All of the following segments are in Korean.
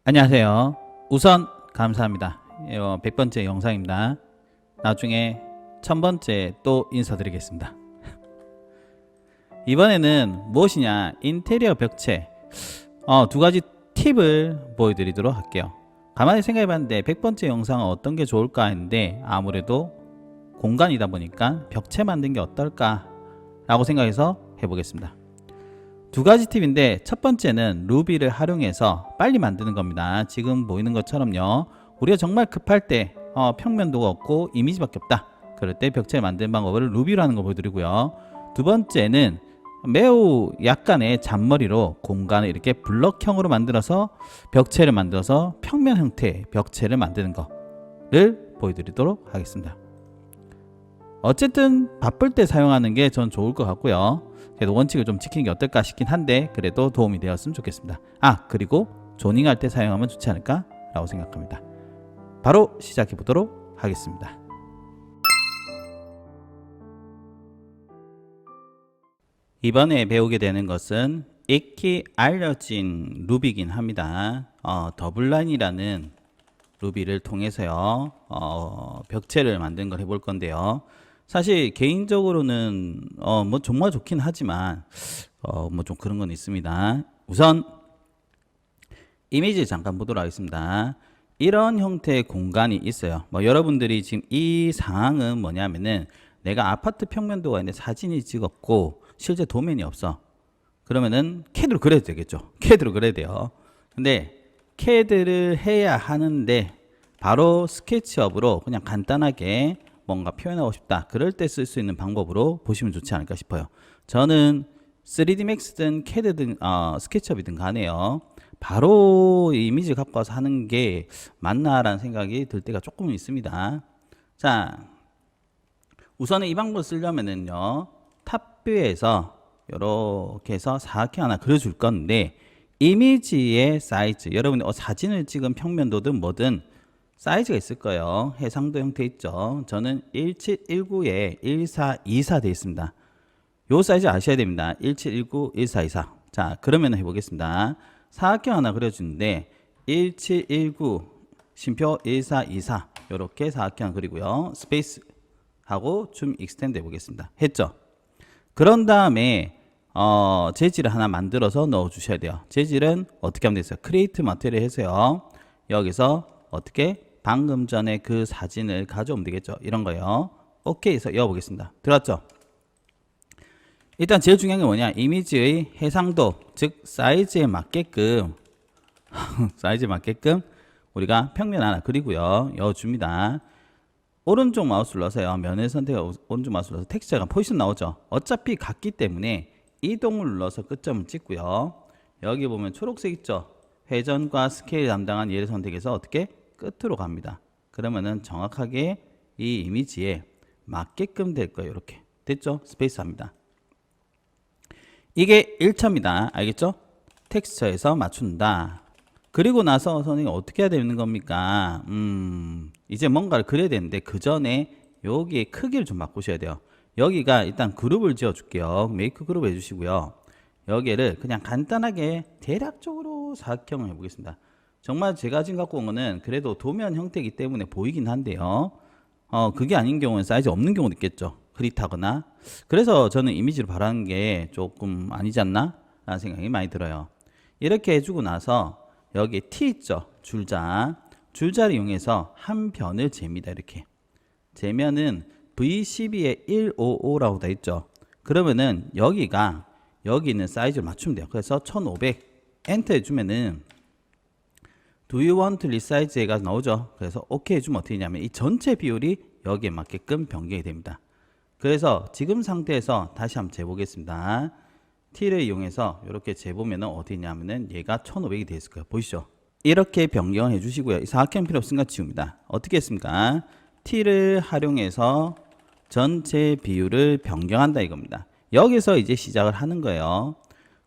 안녕하세요. 우선 감사합니다. 100번째 영상입니다. 나중에 1000번째 또 인사드리겠습니다. 이번에는 무엇이냐, 인테리어 벽체 두 가지 팁을 보여드리도록 할게요. 가만히 생각해 봤는데 100번째 영상은 어떤 게 좋을까 했는데 아무래도 공간이다 보니까 벽체 만든 게 어떨까 라고 생각해서 해보겠습니다. 두 가지 팁인데, 첫 번째는 루비를 활용해서 빨리 만드는 겁니다. 지금 보이는 것처럼요, 우리가 정말 급할 때 평면도가 없고 이미지밖에 없다, 그럴 때 벽체를 만드는 방법을 루비로 하는 거 보여드리고요. 두 번째는 매우 약간의 잔머리로 공간을 이렇게 블럭형으로 만들어서 벽체를 만들어서 평면 형태의 벽체를 만드는 거를 보여드리도록 하겠습니다. 어쨌든 바쁠 때 사용하는 게 전 좋을 것 같고요. 그래도 원칙을 좀 지키는 게 어떨까 싶긴 한데 그래도 도움이 되었으면 좋겠습니다. 그리고 조닝할 때 사용하면 좋지 않을까 라고 생각합니다. 바로 시작해 보도록 하겠습니다. 이번에 배우게 되는 것은 익히 알려진 루비긴 합니다. 더블라인이라는 루비를 통해서요, 벽체를 만든 걸 해볼 건데요. 사실 개인적으로는 뭐 정말 좋긴 하지만 뭐 좀 그런 건 있습니다. 우선 이미지를 잠깐 보도록 하겠습니다. 이런 형태의 공간이 있어요. 여러분들이 지금 이 상황은 뭐냐면은, 내가 아파트 평면도가 있는데 사진이 찍었고 실제 도면이 없어. 그러면은 CAD로 그려도 되겠죠. CAD로 그려야 돼요. 근데 CAD를 해야 하는데 바로 스케치업으로 그냥 간단하게 뭔가 표현하고 싶다, 그럴 때 쓸 수 있는 방법으로 보시면 좋지 않을까 싶어요. 저는 3D Max든 CAD든 스케치업이든 간에요, 바로 이미지 갖고 와서 하는 게 맞나라는 생각이 들 때가 조금 있습니다. 자, 우선은 이 방법을 쓰려면은요, 탑뷰에서 이렇게 해서 사각형 하나 그려줄 건데, 이미지의 사이즈, 여러분이 사진을 찍은 평면도든 뭐든 사이즈가 있을 거예요. 해상도 형태 있죠. 저는 1719에 1424 되어 있습니다. 요 사이즈 아셔야 됩니다. 1719, 1424. 자, 그러면 해보겠습니다. 사각형 하나 그려주는데 1719 심표 1424 이렇게 사각형 그리고요, 스페이스 하고 줌 익스텐드 해보겠습니다. 했죠? 그런 다음에 재질을 하나 만들어서 넣어 주셔야 돼요. 재질은 어떻게 하면 되겠어요? 크리에이트 마테리얼 해서요, 여기서 어떻게 방금 전에 그 사진을 가져오면 되겠죠. 이런 거요. 오케이 해서 이어보겠습니다. 들었죠? 일단 제일 중요한 게 뭐냐, 이미지의 해상도, 즉 사이즈에 맞게끔 사이즈에 맞게끔 우리가 평면 하나 그리고요, 이어줍니다. 오른쪽 마우스를 눌러서요, 면을 선택하고 오른쪽 마우스를 눌러서 텍스처가 포지션 나오죠. 어차피 같기 때문에 이동을 눌러서 끝점을 찍고요, 여기 보면 초록색 있죠. 회전과 스케일 담당한 얘를 선택해서 어떻게 끝으로 갑니다. 그러면은 정확하게 이 이미지에 맞게끔 될 거예요. 이렇게 됐죠? 스페이스 합니다. 이게 1차입니다. 알겠죠? 텍스처에서 맞춘다. 그리고 나서 선생님 어떻게 해야 되는 겁니까? 이제 뭔가를 그려야 되는데 그 전에 여기에 크기를 좀 바꾸셔야 돼요. 여기가 일단 그룹을 지어 줄게요. 메이크 그룹 해주시고요, 여기를 그냥 간단하게 대략적으로 사각형을 해보겠습니다. 정말 제가 지금 갖고 온 거는 그래도 도면 형태이기 때문에 보이긴 한데요, 그게 아닌 경우는 사이즈 없는 경우도 있겠죠. 흐릿하거나. 그래서 저는 이미지로 바라는 게 조금 아니지 않나 라는 생각이 많이 들어요. 이렇게 해주고 나서 여기 T 있죠, 줄자를 이용해서 한 변을 잽니다. 이렇게 재면은 V12에 155라고 돼 있죠. 그러면은 여기 있는 사이즈를 맞추면 돼요. 그래서 1500 엔터 해주면은 Do you want resize 가 나오죠. 그래서 OK 해주면 어떻게 되냐면 이 전체 비율이 여기에 맞게끔 변경이 됩니다. 그래서 지금 상태에서 다시 한번 재보겠습니다. T를 이용해서 이렇게 재보면 어디 있냐면은 얘가 1500이 되어 있을 거예요. 보이시죠? 이렇게 변경을 해주시고요. 이 사각형 필요 없으니까 지웁니다. 어떻게 했습니까? T를 활용해서 전체 비율을 변경한다 이겁니다. 여기서 이제 시작을 하는 거예요.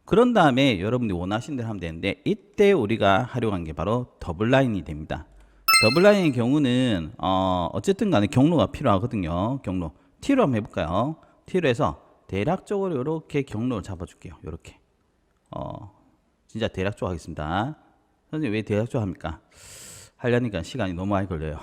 그런 다음에 여러분들이 원하시는 대로 하면 되는데, 이때 우리가 활용한 게 바로 더블라인이 됩니다. 더블라인의 경우는 어쨌든 간에 경로가 필요하거든요. 경로 T로 한번 해볼까요? T로 해서 대략적으로 이렇게 경로를 잡아줄게요. 이렇게 진짜 대략적으로 하겠습니다. 선생님 왜 대략적으로 합니까? 하려니까 시간이 너무 많이 걸려요.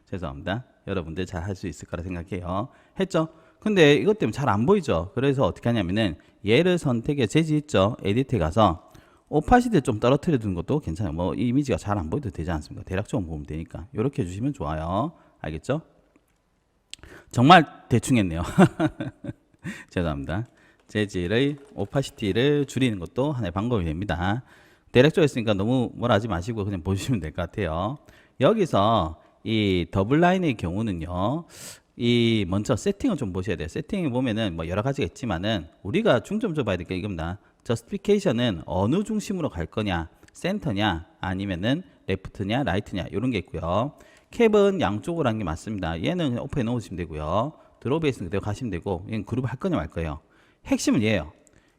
죄송합니다. 여러분들 잘 할 수 있을 거라 생각해요. 했죠? 근데 이것 때문에 잘 안 보이죠? 그래서 어떻게 하냐면은 얘를 선택해 제지 있죠? 에디트에 가서 오파시티를 좀 떨어뜨려 두는 것도 괜찮아요. 뭐 이미지가 잘 안 보여도 되지 않습니까? 대략적으로 보면 되니까 이렇게 해주시면 좋아요. 알겠죠? 정말 대충 했네요. 죄송합니다. 재질의 오파시티를 줄이는 것도 하나의 방법이 됩니다. 대략적으로 했으니까 너무 뭐라 하지 마시고 그냥 보시면 될 것 같아요. 여기서 이 더블라인의 경우는요, 이 먼저 세팅을 좀 보셔야 돼요. 세팅에 보면은 뭐 여러 가지가 있지만은 우리가 중점 좀 봐야 될 게 이겁니다. 저스티피케이션은 어느 중심으로 갈 거냐, 센터냐, 아니면은 레프트냐, 라이트냐 이런 게 있고요. 캡은 양쪽으로 한 게 맞습니다. 얘는 오픈해 놓으시면 되고요. 드로베이스는 그대로 가시면 되고, 얘는 그룹을 할 거냐 말 거예요. 핵심은 얘예요.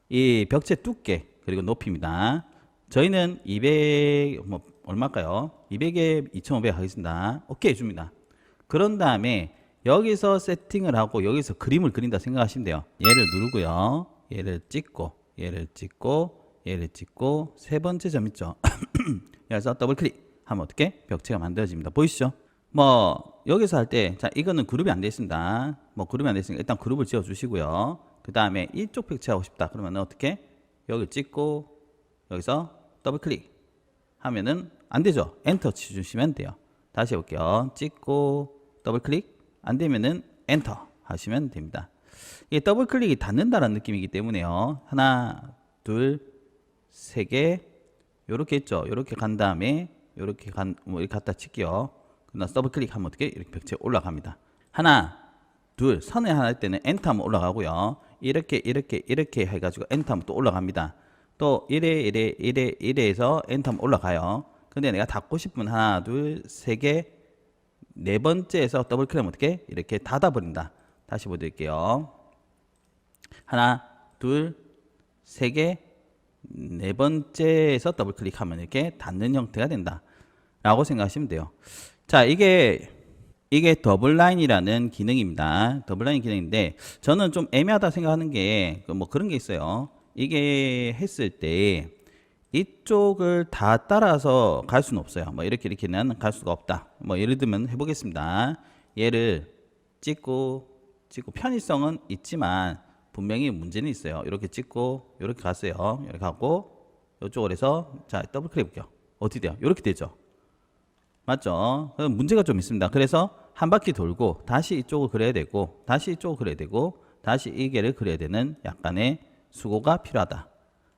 이 벽체 두께 그리고 높이입니다. 저희는 200 뭐 얼마일까요? 200에 2500 하겠습니다. 오케이 해줍니다. 그런 다음에 여기서 세팅을 하고 여기서 그림을 그린다 생각하시면 돼요. 얘를 누르고요. 얘를 찍고 얘를 찍고 얘를 찍고 세 번째 점 있죠. 여기서 더블 클릭 하면 어떻게? 벽체가 만들어집니다. 보이시죠? 뭐 여기서 할 때 자 이거는 그룹이 안 돼 있습니다. 뭐 그룹이 안 돼 있으니까 일단 그룹을 지어 주시고요. 그 다음에 이쪽 벽체 하고 싶다 그러면 어떻게? 여기 찍고 여기서 더블 클릭 하면은 안 되죠. 엔터 치주시면 돼요. 다시 해볼게요. 찍고 더블 클릭 안 되면은 엔터 하시면 됩니다. 이게 더블 클릭이 닿는다는 느낌이기 때문에요. 하나, 둘, 세 개 요렇게 했죠. 요렇게 간 다음에 요렇게 이렇게 갖다 칠게요. 그다음 더블 클릭하면 어떻게 이렇게 벽체 올라갑니다. 하나, 둘, 선에 하나 할 때는 엔터 하면 올라가고요. 이렇게 해가지고 엔터 하면 또 올라갑니다. 또 이래 해서 엔터 하면 올라가요. 근데 내가 닫고 싶으면 하나, 둘, 세 개, 네 번째에서 더블 클릭하면 어떻게 이렇게 닫아버린다. 다시 보여드릴게요. 하나, 둘, 세 개, 네 번째에서 더블 클릭하면 이렇게 닫는 형태가 된다. 라고 생각하시면 돼요. 자, 이게 더블라인이라는 기능입니다. 더블라인 기능인데 저는 좀 애매하다 생각하는 게 뭐 그런 게 있어요. 이게 했을 때 이쪽을 다 따라서 갈 수는 없어요. 뭐 이렇게는 갈 수가 없다. 뭐 예를 들면 해보겠습니다. 얘를 찍고 편의성은 있지만 분명히 문제는 있어요. 이렇게 찍고 이렇게 갔어요. 이렇게 가고 이쪽으로 해서 자 더블 클릭 해볼게요. 어떻게 돼요? 이렇게 되죠. 맞죠? 문제가 좀 있습니다. 그래서 한 바퀴 돌고 다시 이쪽을 그려야 되고 다시 이쪽을 그려야 되고 다시 이 개를 그려야 되는 약간의 수고가 필요하다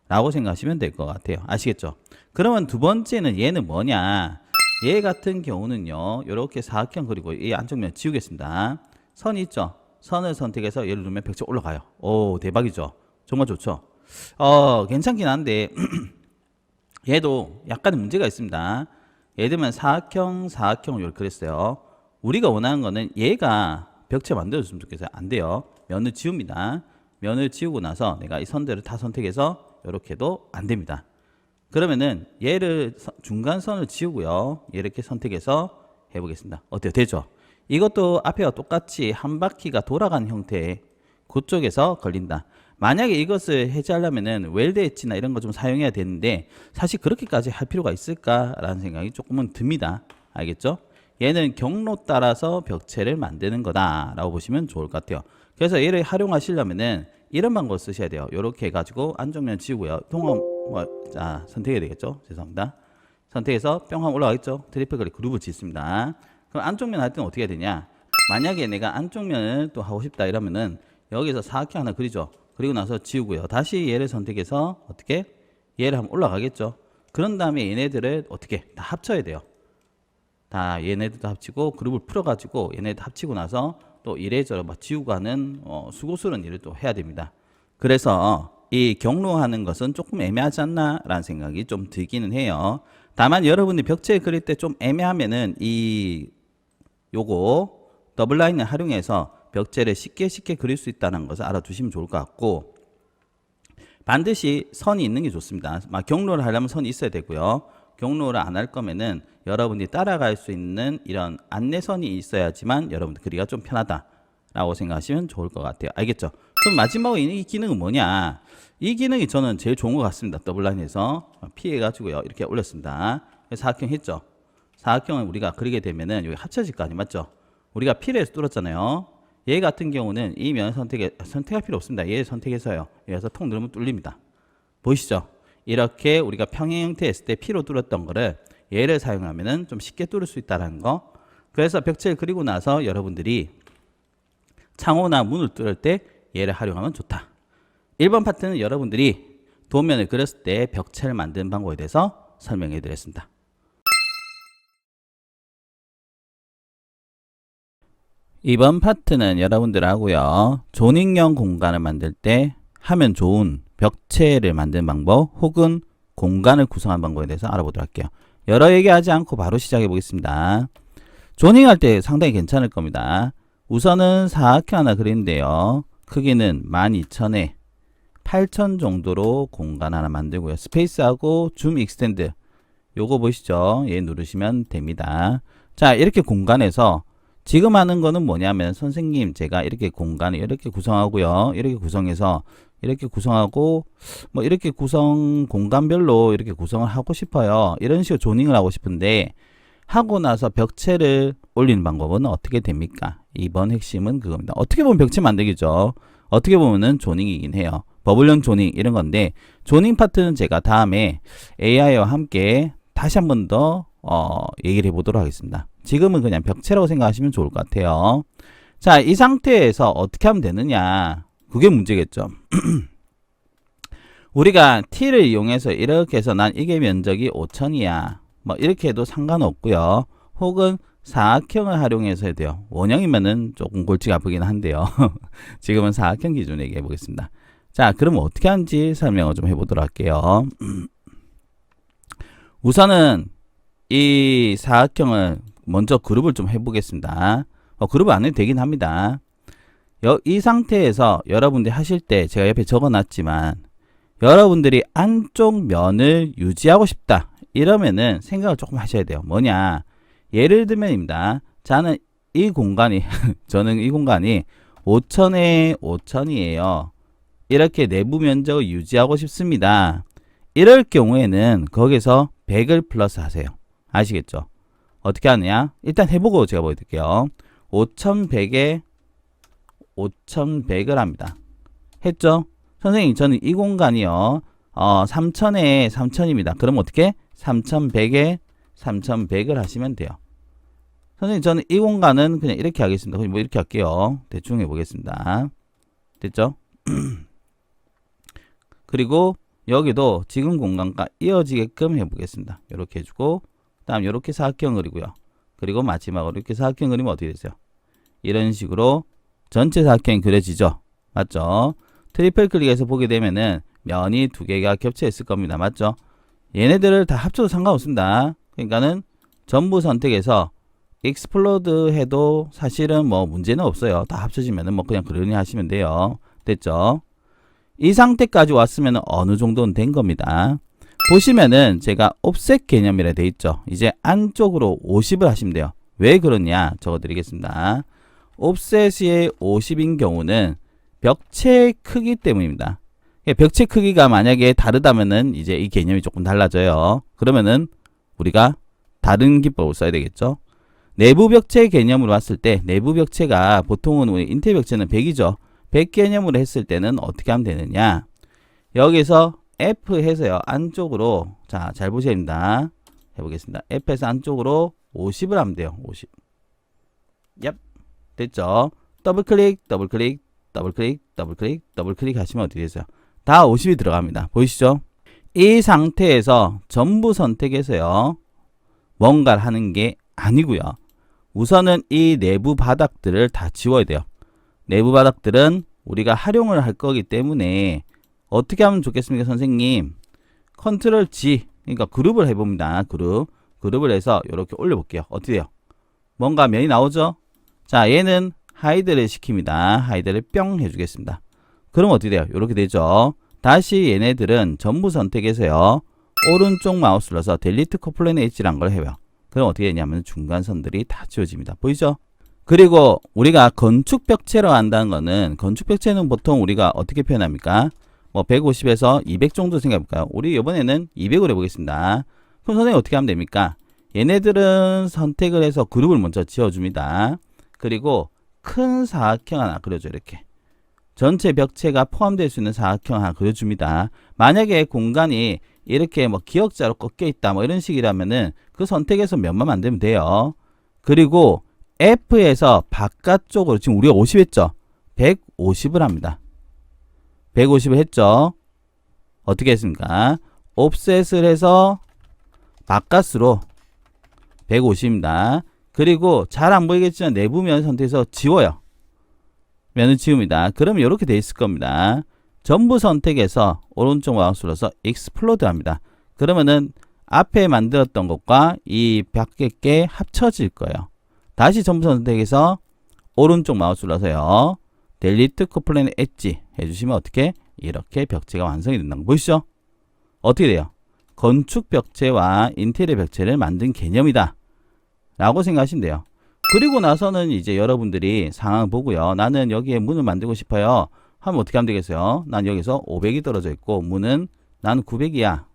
라고 생각하시면 될 것 같아요. 아시겠죠? 그러면 두 번째는 얘는 뭐냐, 얘 같은 경우는요 이렇게 사각형 그리고 이 안쪽면 지우겠습니다. 선이 있죠? 선을 선택해서 얘를 누르면 벽체 올라가요. 오 대박이죠? 정말 좋죠? 괜찮긴 한데 얘도 약간의 문제가 있습니다. 예를 들면 사각형을 이렇게 그렸어요. 우리가 원하는 거는 얘가 벽체 만들어줬으면 좋겠어요. 안 돼요. 면을 지웁니다. 면을 지우고 나서 내가 이 선들을 다 선택해서 이렇게도 안 됩니다. 그러면은 얘를 중간선을 지우고요. 이렇게 선택해서 해보겠습니다. 어때요? 되죠? 이것도 앞에와 똑같이 한 바퀴가 돌아가는 형태의 그쪽에서 걸린다. 만약에 이것을 해제하려면은 웰드 엣지나 이런 거 좀 사용해야 되는데 사실 그렇게까지 할 필요가 있을까라는 생각이 조금은 듭니다. 알겠죠? 얘는 경로 따라서 벽체를 만드는 거다라고 보시면 좋을 것 같아요. 그래서 얘를 활용하시려면은 이런 방법을 쓰셔야 돼요. 이렇게 해가지고 안쪽면 지우고요. 자 선택해야 되겠죠? 죄송합니다. 선택해서 뿅 하면 올라가겠죠? 트리플 클릭 그룹을 짓습니다. 그럼 안쪽면 할 때는 어떻게 해야 되냐? 만약에 내가 안쪽면을 또 하고 싶다 이러면은 여기서 사각형 하나 그리죠. 그리고 나서 지우고요. 다시 얘를 선택해서 어떻게? 얘를 하면 올라가겠죠. 그런 다음에 얘네들을 어떻게? 다 합쳐야 돼요. 다 얘네들도 합치고 그룹을 풀어가지고 얘네들 합치고 나서 또 이래저래 막 지우고 하는 수고스러운 일을 또 해야 됩니다. 그래서 이 경로하는 것은 조금 애매하지 않나 라는 생각이 좀 들기는 해요. 다만 여러분이 벽체 그릴 때 좀 애매하면은 요거 더블라인을 활용해서 벽체를 쉽게 그릴 수 있다는 것을 알아두시면 좋을 것 같고, 반드시 선이 있는 게 좋습니다. 막 경로를 하려면 선이 있어야 되고요. 경로를 안 할 거면은 여러분이 따라갈 수 있는 이런 안내선이 있어야지만 여러분들 그리기가 좀 편하다라고 생각하시면 좋을 것 같아요. 알겠죠? 그럼 마지막으로 이 기능은 뭐냐? 이 기능이 저는 제일 좋은 것 같습니다. 더블라인에서 피해가지고요. 이렇게 올렸습니다. 사각형 했죠? 사각형을 우리가 그리게 되면은 여기 합쳐질 거 아니 맞죠? 우리가 필요해서 뚫었잖아요. 얘 같은 경우는 이 면 선택할 필요 없습니다. 얘 선택해서요. 여기서 통 누르면 뚫립니다. 보이시죠? 이렇게 우리가 평행 형태 했을 때 P로 뚫었던 거를 얘를 사용하면은 좀 쉽게 뚫을 수 있다는 거. 그래서 벽체를 그리고 나서 여러분들이 창호나 문을 뚫을 때 얘를 활용하면 좋다. 1번 파트는 여러분들이 도면을 그렸을 때 벽체를 만드는 방법에 대해서 설명해 드렸습니다. 2번 파트는 여러분들하고요. 조닝형 공간을 만들 때 하면 좋은 벽체를 만드는 방법 혹은 공간을 구성하는 방법에 대해서 알아보도록 할게요. 여러 얘기하지 않고 바로 시작해 보겠습니다. 조닝할 때 상당히 괜찮을 겁니다. 우선은 사각형 하나 그리는데요. 크기는 12,000에 8,000 정도로 공간 하나 만들고요. 스페이스하고 줌 익스텐드 요거 보시죠. 얘 누르시면 됩니다. 자, 이렇게 공간에서 지금 하는 거는 뭐냐면 선생님 제가 이렇게 공간을 이렇게 구성하고요. 이렇게 구성해서 이렇게 구성하고 뭐 이렇게 구성 공간별로 이렇게 구성을 하고 싶어요. 이런 식으로 조닝을 하고 싶은데 하고 나서 벽체를 올리는 방법은 어떻게 됩니까? 이번 핵심은 그겁니다. 어떻게 보면 벽체 만들기죠. 어떻게 보면은 조닝이긴 해요. 버블형 조닝 이런 건데 조닝 파트는 제가 다음에 AI와 함께 다시 한 번 더 얘기를 해보도록 하겠습니다. 지금은 그냥 벽체라고 생각하시면 좋을 것 같아요. 자, 이 상태에서 어떻게 하면 되느냐? 그게 문제겠죠. 우리가 T를 이용해서 이렇게 해서 난 이게 면적이 5,000이야. 뭐 이렇게 해도 상관없고요. 혹은 사각형을 활용해서 해도 돼요. 원형이면은 조금 골치가 아프긴 한데요. 지금은 사각형 기준으로 얘기해 보겠습니다. 자, 그럼 어떻게 하는지 설명을 좀 해보도록 할게요. 우선은 이 사각형을 먼저 그룹을 좀 해보겠습니다. 그룹을 안 해도 되긴 합니다. 이 상태에서 여러분들이 하실 때 제가 옆에 적어놨지만 여러분들이 안쪽 면을 유지하고 싶다. 이러면은 생각을 조금 하셔야 돼요. 뭐냐? 예를 들면입니다. 저는 이 공간이 5,000에 5,000이에요. 이렇게 내부 면적을 유지하고 싶습니다. 이럴 경우에는 거기서 100을 플러스 하세요. 아시겠죠? 어떻게 하느냐? 일단 해보고 제가 보여드릴게요. 5,100에 5,100을 합니다. 했죠? 선생님, 저는 이 공간이요. 3,000에 3,000입니다. 그럼 어떻게? 3,100에 3,100을 하시면 돼요. 선생님, 저는 이 공간은 그냥 이렇게 하겠습니다. 그냥 뭐 이렇게 할게요. 대충 해보겠습니다. 됐죠? 그리고 여기도 지금 공간과 이어지게끔 해보겠습니다. 이렇게 해주고, 다음 이렇게 사각형 그리고요. 그리고 마지막으로 이렇게 사각형 그리면 어떻게 되세요? 이런 식으로 전체 사각형이 그려지죠? 맞죠? 트리플 클릭해서 보게 되면은 면이 두 개가 겹쳐 있을 겁니다. 맞죠? 얘네들을 다 합쳐도 상관없습니다. 그러니까는 전부 선택해서 익스플로드 해도 사실은 뭐 문제는 없어요. 다 합쳐지면은 뭐 그냥 그러니 하시면 돼요. 됐죠? 이 상태까지 왔으면 어느 정도는 된 겁니다. 보시면은 제가 옵셋 개념이라 돼 있죠. 이제 안쪽으로 50을 하시면 돼요. 왜 그러냐 적어 드리겠습니다. 옵셋이 50인 경우는 벽체 크기 때문입니다. 벽체 크기가 만약에 다르다면은 이제 이 개념이 조금 달라져요. 그러면은 우리가 다른 기법을 써야 되겠죠. 내부 벽체 개념으로 왔을 때 내부 벽체가 보통은 우리 인텔 벽체는 100이죠. 100 개념으로 했을 때는 어떻게 하면 되느냐? 여기서 F 해서요. 안쪽으로 자, 잘 보셔야 됩니다. 해보겠습니다. F에서 안쪽으로 50을 하면 돼요. 50. 얍. 됐죠? 더블 클릭, 더블 클릭, 더블 클릭, 더블 클릭, 더블 클릭 하시면 어떻게 되세요? 다 50이 들어갑니다. 보이시죠? 이 상태에서 전부 선택해서요. 뭔가를 하는 게 아니고요. 우선은 이 내부 바닥들을 다 지워야 돼요. 내부 바닥들은 우리가 활용을 할 거기 때문에 어떻게 하면 좋겠습니까, 선생님? 컨트롤 G, 그러니까 그룹을 해봅니다. 그룹을 해서 이렇게 올려볼게요. 어떻게 돼요? 뭔가 면이 나오죠? 자, 얘는 하이드를 시킵니다. 하이드를 뿅 해주겠습니다. 그럼 어떻게 돼요? 이렇게 되죠. 다시 얘네들은 전부 선택해서요. 오른쪽 마우스 눌러서 델리트 커플랜 엣지란 걸 해요. 그럼 어떻게 되냐면 중간선들이 다 지워집니다. 보이죠? 그리고 우리가 건축 벽체로 한다는 거는, 건축 벽체는 보통 우리가 어떻게 표현합니까? 뭐 150에서 200 정도 생각해볼까요? 우리 이번에는 200으로 해보겠습니다. 그럼 선생님 어떻게 하면 됩니까? 얘네들은 선택을 해서 그룹을 먼저 지어줍니다. 그리고 큰 사각형 하나 그려줘. 이렇게 전체 벽체가 포함될 수 있는 사각형 하나 그려줍니다. 만약에 공간이 이렇게 뭐 기역자로 꺾여 있다 뭐 이런 식이라면은 그 선택에서 몇만 만들면 돼요. 그리고 F에서 바깥쪽으로, 지금 우리가 50 했죠? 150을 합니다. 150을 했죠? 어떻게 했습니까? 옵셋을 해서 바깥으로 150입니다. 그리고 잘 안 보이겠지만 내부면 선택해서 지워요. 면을 지웁니다. 그러면 이렇게 돼 있을 겁니다. 전부 선택해서 오른쪽 마우스 눌러서 익스플로드 합니다. 그러면은 앞에 만들었던 것과 이 밖에 게 합쳐질 거예요. 다시 전부 선택해서 오른쪽 마우스 눌러서요. 델리트 커플랜 엣지 해주시면 어떻게? 이렇게 벽체가 완성이 된다는 거 보이시죠? 어떻게 돼요? 건축 벽체와 인테리어 벽체를 만든 개념이다 라고 생각하시면 돼요. 그리고 나서는 이제 여러분들이 상황을 보고요. 나는 여기에 문을 만들고 싶어요. 하면 어떻게 하면 되겠어요? 난 여기서 500이 떨어져 있고 문은 나는 900이야.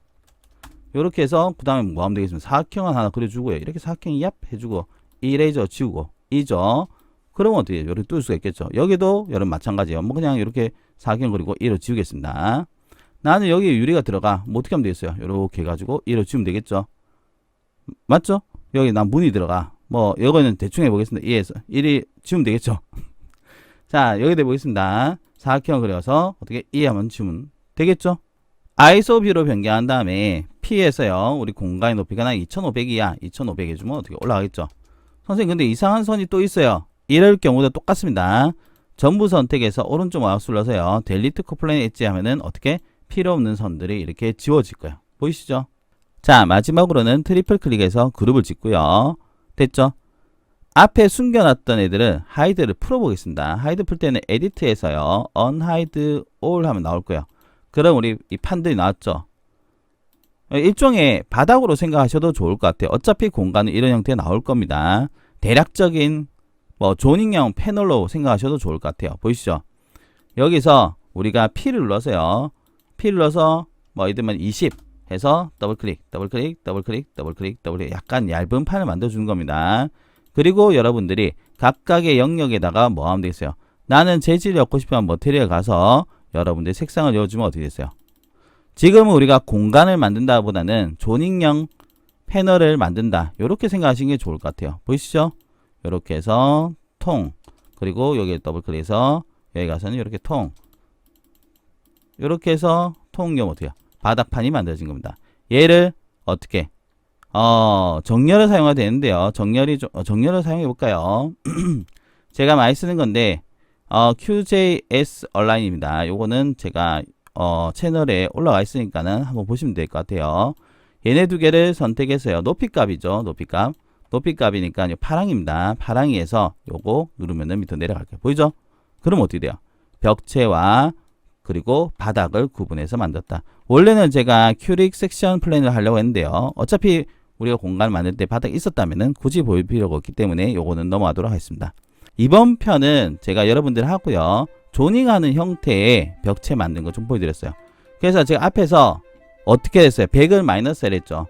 이렇게 해서 그 다음에 뭐 하면 되겠습니까? 사각형을 하나 그려주고요. 이렇게 사각형 얍 해주고 이레이저 지우고 이죠. 그러면 어떻게 해요? 이렇게 뚫을 수가 있겠죠. 여기도 여러분 마찬가지예요. 뭐 그냥 이렇게 사각형 그리고 이로 지우겠습니다. 나는 여기에 유리가 들어가. 뭐 어떻게 하면 되겠어요? 이렇게 해가지고 이로 지우면 되겠죠. 맞죠? 여기 난 문이 들어가. 뭐 이거는 대충 해보겠습니다. 2에서 1이 지우면 되겠죠. 자, 여기다 해보겠습니다. 사각형 그려서 어떻게 2 하면 지우면 되겠죠. 아이소 뷰로 변경한 다음에 P에서요. 우리 공간의 높이가 나 2500이야. 2500 해주면 어떻게 올라가겠죠. 선생님 근데 이상한 선이 또 있어요. 이럴 경우도 똑같습니다. 전부 선택해서 오른쪽 마우스 눌러서요. 델리트 커플랜 엣지 하면은 어떻게? 필요 없는 선들이 이렇게 지워질 거예요. 보이시죠? 자, 마지막으로는 트리플 클릭해서 그룹을 짓고요. 됐죠? 앞에 숨겨놨던 애들은 하이드를 풀어보겠습니다. 하이드 풀 때는 에디트에서요. unhide all 하면 나올 거예요. 그럼 우리 이 판들이 나왔죠? 일종의 바닥으로 생각하셔도 좋을 것 같아요. 어차피 공간은 이런 형태에 나올 겁니다. 대략적인 뭐 조닝형 패널로 생각하셔도 좋을 것 같아요. 보이시죠? 여기서 우리가 P를 눌러서요. P를 눌러서 뭐 이들만 20 해서 더블클릭, 더블클릭, 더블클릭, 더블클릭, 더블클릭 약간 얇은 판을 만들어주는 겁니다. 그리고 여러분들이 각각의 영역에다가 뭐 하면 되겠어요? 나는 재질을 엮고 싶으면 머티리얼 가서 여러분들이 색상을 넣어주면 어떻게 됐어요? 지금은 우리가 공간을 만든다 보다는 조닝형 패널을 만든다. 이렇게 생각하시는 게 좋을 것 같아요. 보이시죠? 이렇게 해서 통, 그리고 여기에 더블클릭해서 여기 가서는 이렇게 통, 이렇게 해서 통용 어떻게 해요? 바닥판이 만들어진 겁니다. 얘를 어떻게? 정렬을 사용해야 되는데요. 정렬을 사용해 볼까요? 제가 많이 쓰는 건데, QJS 얼라인입니다. 요거는 제가, 채널에 올라와 있으니까는 한번 보시면 될 것 같아요. 얘네 두 개를 선택해서요. 높이값이죠. 높이값. 높이값이니까 파랑입니다. 파랑이에서 요거 누르면은 밑으로 내려갈게요. 보이죠? 그럼 어떻게 돼요? 벽체와 그리고 바닥을 구분해서 만들었다. 원래는 제가 큐릭 섹션 플랜을 하려고 했는데요. 어차피 우리가 공간을 만들 때 바닥이 있었다면은 굳이 보일 필요가 없기 때문에 요거는 넘어가도록 하겠습니다. 이번 편은 제가 여러분들 하고요. 조닝하는 형태의 벽체 만든 거 좀 보여드렸어요. 그래서 제가 앞에서 어떻게 됐어요? 100을 마이너스 했죠.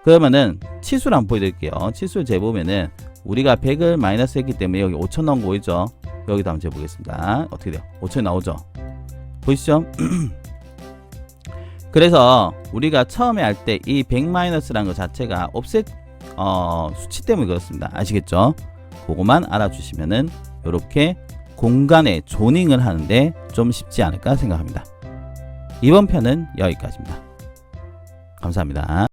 그러면은 치수를 한번 보여드릴게요. 치수를 재보면은 우리가 100을 마이너스 했기 때문에 여기 5000 나온 거 보이죠? 여기도 한번 재보겠습니다. 어떻게 돼요? 5000 나오죠? 보이시죠? 그래서 우리가 처음에 할 때 이 100-라는 것 자체가 옵셋 수치 때문에 그렇습니다. 아시겠죠? 그거만 알아주시면은 이렇게 공간에 조닝을 하는데 좀 쉽지 않을까 생각합니다. 이번 편은 여기까지입니다. 감사합니다.